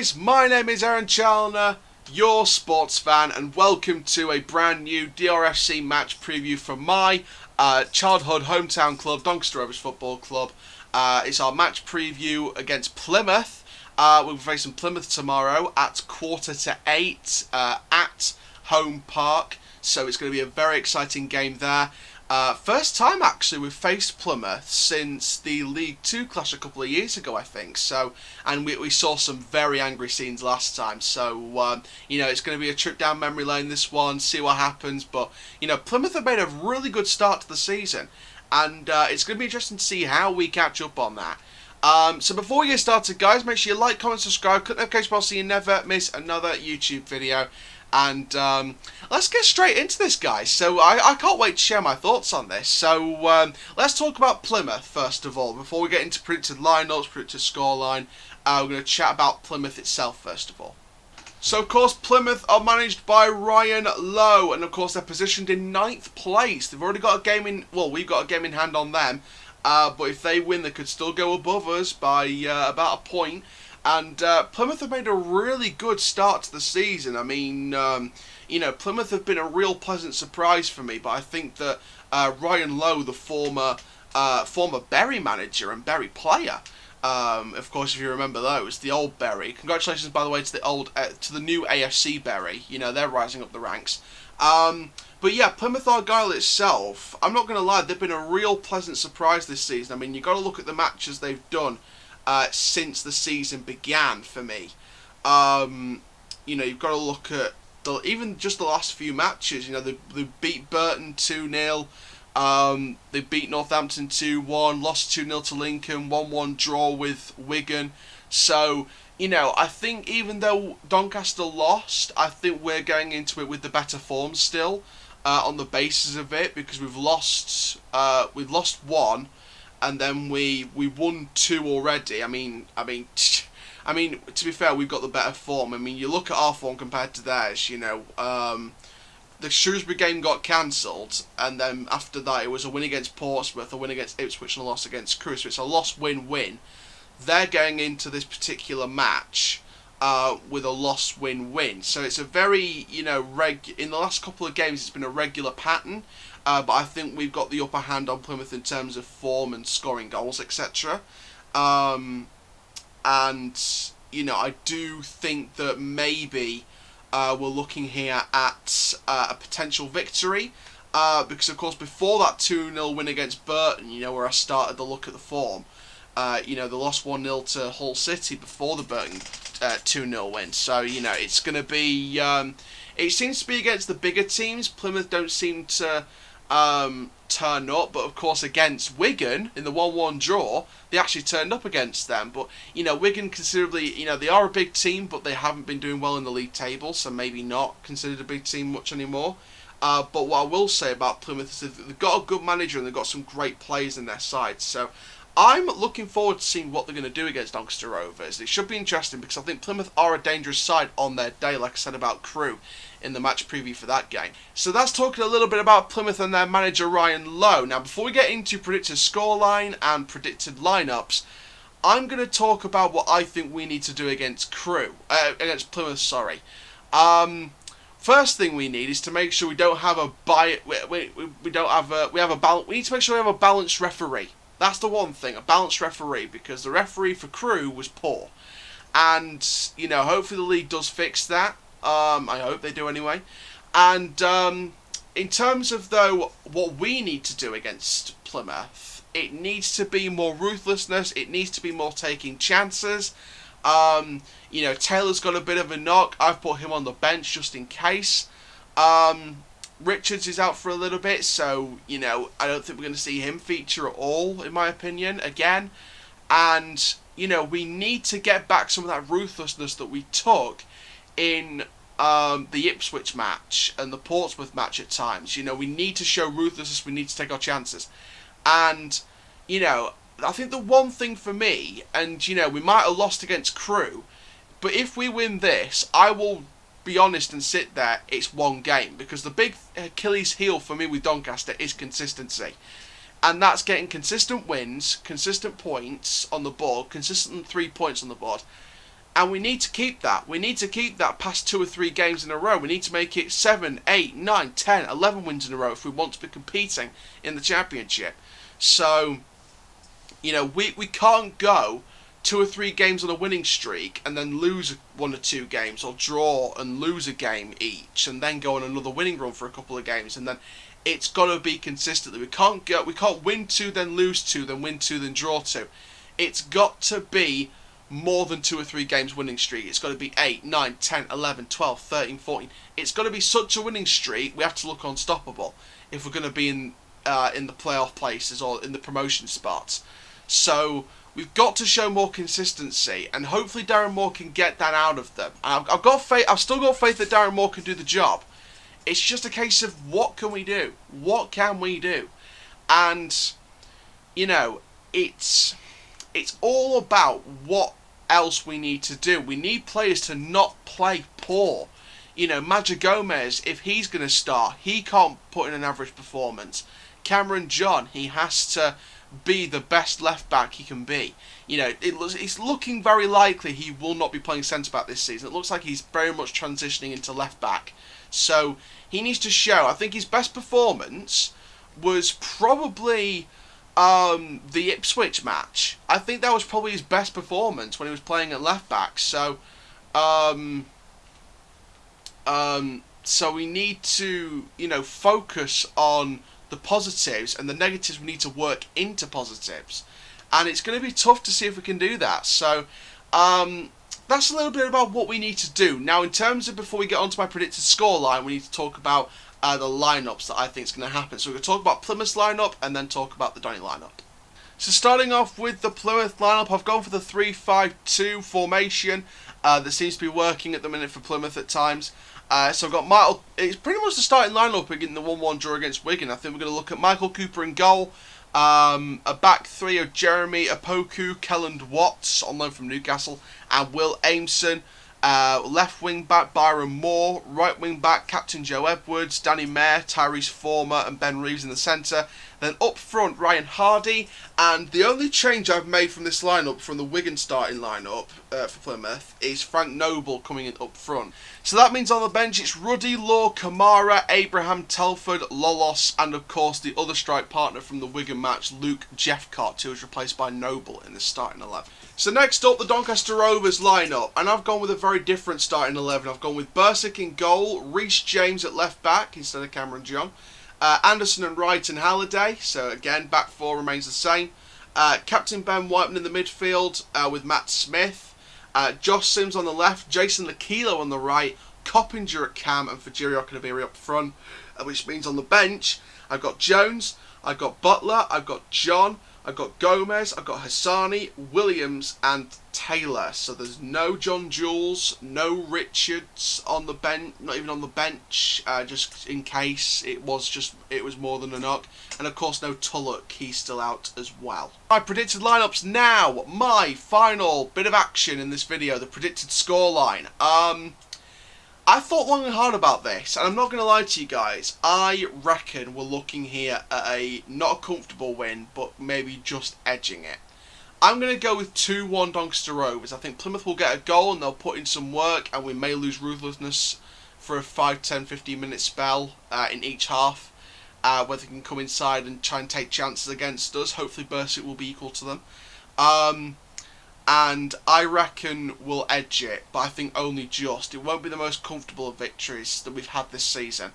guys, my name is Aaron Chalner, your sports fan, and welcome to a brand new DRFC Match Preview from my childhood hometown club, Doncaster Rovers Football Club. It's our match preview against Plymouth. We'll be facing Plymouth tomorrow at 7:45 at Home Park, so it's going to be a very exciting game there. First time actually we've faced Plymouth since the League 2 clash a couple of years ago, I think. So, and we saw some very angry scenes last time. So, it's going to be a trip down memory lane this one, see what happens. But, Plymouth have made a really good start to the season. And it's going to be interesting to see how we catch up on that. So before we get started, guys, make sure you like, comment, subscribe, click the notification bell so you never miss another YouTube video. And let's get straight into this, guys. So I can't wait to share my thoughts on this. So let's talk about Plymouth first of all. Before we get into predicted lineups, predicted scoreline, we're going to chat about Plymouth itself first of all. So of course Plymouth are managed by Ryan Lowe, and of course they're positioned in 9th place. They've already got a game in. Well, we've got a game in hand on them. But if they win, they could still go above us by about a point. And Plymouth have made a really good start to the season. I mean, Plymouth have been a real pleasant surprise for me. But I think that Ryan Lowe, the former Bury manager and Bury player, of course, if you remember those, the old Bury. Congratulations, by the way, to the new AFC Bury. They're rising up the ranks. But yeah, Plymouth Argyle itself, I'm not going to lie, they've been a real pleasant surprise this season. I mean, you've got to look at the matches they've done since the season began for me. You've got to look at even just the last few matches. They beat Burton 2-0. They beat Northampton 2-1, lost 2-0 to Lincoln, 1-1 draw with Wigan. So, I think even though Doncaster lost, I think we're going into it with the better form still, on the basis of it, because we've lost one, and then we won 2 already. I mean, to be fair, we've got the better form. I mean, you look at our form compared to theirs. The Shrewsbury game got cancelled, and then after that it was a win against Portsmouth, a win against Ipswich, and a loss against Crewe. So it's a loss-win-win. They're going into this particular match with a loss-win-win. So it's a very, in the last couple of games it's been a regular pattern, but I think we've got the upper hand on Plymouth in terms of form and scoring goals, etc. I do think that maybe we're looking here at a potential victory, because of course before that 2-0 win against Burton, where I started to look at the form, they lost 1-0 to Hull City before the Burton 2-0 win. So, it's going to be, it seems to be against the bigger teams. Plymouth don't seem to turn up, but of course against Wigan in the 1-1 draw, they actually turned up against them. But, Wigan considerably, they are a big team, but they haven't been doing well in the league table, so maybe not considered a big team much anymore. But what I will say about Plymouth is that they've got a good manager and they've got some great players in their side. So I'm looking forward to seeing what they're going to do against Doncaster Rovers. It should be interesting because I think Plymouth are a dangerous side on their day, like I said about Crewe in the match preview for that game. So that's talking a little bit about Plymouth and their manager Ryan Lowe. Now, before we get into predicted scoreline and predicted lineups, I'm going to talk about what I think we need to do against against Plymouth. Sorry. First thing we need is to make sure we don't have a we need to make sure we have a balanced referee. That's the one thing, a balanced referee, because the referee for Crewe was poor. And, hopefully the league does fix that. I hope they do anyway. And in terms of, though, what we need to do against Plymouth, it needs to be more ruthlessness, it needs to be more taking chances. Taylor's got a bit of a knock. I've put him on the bench just in case. Richards is out for a little bit, so, I don't think we're going to see him feature at all, in my opinion, again. And, we need to get back some of that ruthlessness that we took in the Ipswich match and the Portsmouth match at times. We need to show ruthlessness, we need to take our chances. And, I think the one thing for me, and, we might have lost against Crewe, but if we win this, I will be honest and sit there, it's one game, because the big Achilles heel for me with Doncaster is consistency, and that's getting consistent wins, consistent points on the board, consistent 3 points on the board, And we need to keep that. We need to keep that past 2 or 3 games in a row. We need to make it 7, 8, 9, 10, 11 wins in a row if we want to be competing in the Championship. So, you know, we can't go 2 or 3 games on a winning streak and then lose 1 or 2 games, or draw and lose a game each, and then go on another winning run for a couple of games. And then it's got to be consistently. We can't win 2 then lose 2 then win 2 then draw 2. It's got to be more than 2 or 3 games winning streak. It's got to be 8, 9, 10, 11, 12, 13, 14. It's got to be such a winning streak. We have to look unstoppable if we're going to be in the playoff places or in the promotion spots. So we've got to show more consistency, and hopefully Darren Moore can get that out of them. I've got faith. I've still got faith that Darren Moore can do the job. It's just a case of what can we do? What can we do? And you know, it's all about what else we need to do. We need players to not play poor. You know, Major Gomez, if he's going to start, he can't put in an average performance. Cameron John, he has to be the best left back he can be. You know, it's looking very likely he will not be playing centre back this season. It looks like he's very much transitioning into left back. So he needs to show. I think his best performance was probably the Ipswich match. I think that was probably his best performance when he was playing at left back. So so we need to, you know, focus on the positives, and the negatives we need to work into positives. And it's going to be tough to see if we can do that. So that's a little bit about what we need to do. Now, in terms of, before we get on to my predicted scoreline, we need to talk about the lineups that I think is going to happen. So we're going to talk about Plymouth's lineup and then talk about the Donny lineup. So starting off with the Plymouth lineup, I've gone for the 3-5-2 formation that seems to be working at the minute for Plymouth at times. So I've got Michael. It's pretty much the starting lineup in the 1-1 draw against Wigan. I think we're going to look at Michael Cooper in goal. A back 3 of Jeremy Opoku, Kelland Watts on loan from Newcastle, and Will Aimson. Left wing back Byron Moore, right wing back Captain Joe Edwards, Danny Mayer, Tyrese Former, and Ben Reeves in the centre. Then up front Ryan Hardy, and the only change I've made from this lineup, from the Wigan starting lineup for Plymouth, is Frank Noble coming in up front. So that means on the bench it's Ruddy, Law, Kamara, Abraham, Telford, Lolos, and of course the other strike partner from the Wigan match, Luke Jeffcott, who was replaced by Noble in the starting 11. So next up, the Doncaster Rovers lineup, and I've gone with a very different starting 11. I've gone with Bursick in goal, Reece James at left back instead of Cameron John, Anderson and Wright and Halliday, so again back 4 remains the same. Captain Ben Whiteman in the midfield with Matt Smith, Josh Sims on the left, Jason Lakilo on the right, Coppinger at cam, and Fajiri Okanabiri up front, which means on the bench I've got Jones, I've got Butler, I've got John, I've got Gomez, I've got Hassani, Williams and Taylor. So there's no John Jules, no Richards on the bench, not even on the bench, just in case it was more than a knock. And of course no Tullock, he's still out as well. My predicted lineups now, my final bit of action in this video, the predicted scoreline. I thought long and hard about this, and I'm not going to lie to you guys. I reckon we're looking here at not a comfortable win, but maybe just edging it. I'm going to go with 2-1 Doncaster Rovers. I think Plymouth will get a goal and they'll put in some work, and we may lose ruthlessness for a 5, 10, 15 minute spell in each half, where they can come inside and try and take chances against us. Hopefully Bursick will be equal to them. And I reckon we'll edge it, but I think only just. It won't be the most comfortable of victories that we've had this season.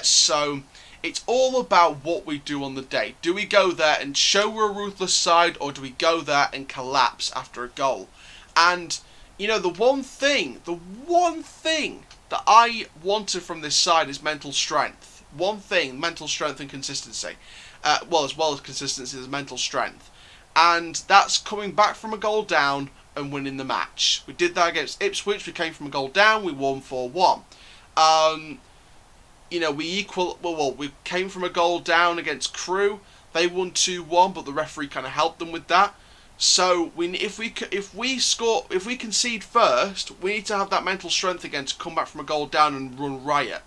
So it's all about what we do on the day. Do we go there and show we're a ruthless side, or do we go there and collapse after a goal? And, you know, the one thing that I wanted from this side is mental strength. One thing, mental strength and consistency. As well as consistency, there's mental strength. And that's coming back from a goal down and winning the match. We did that against Ipswich. We came from a goal down. We won 4-1. You know, we came from a goal down against Crewe. They won 2-1, but the referee kind of helped them with that. So if we concede first, we need to have that mental strength again to come back from a goal down and run riot.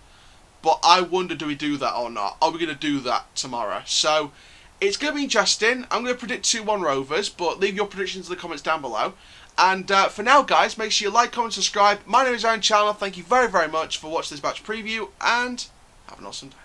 But I wonder, do we do that or not? Are we going to do that tomorrow? So it's going to be interesting. I'm going to predict 2-1 Rovers, but leave your predictions in the comments down below. And for now, guys, make sure you like, comment, subscribe. My name is Ryan Lowe. Thank you very, very much for watching this match preview, and have an awesome day.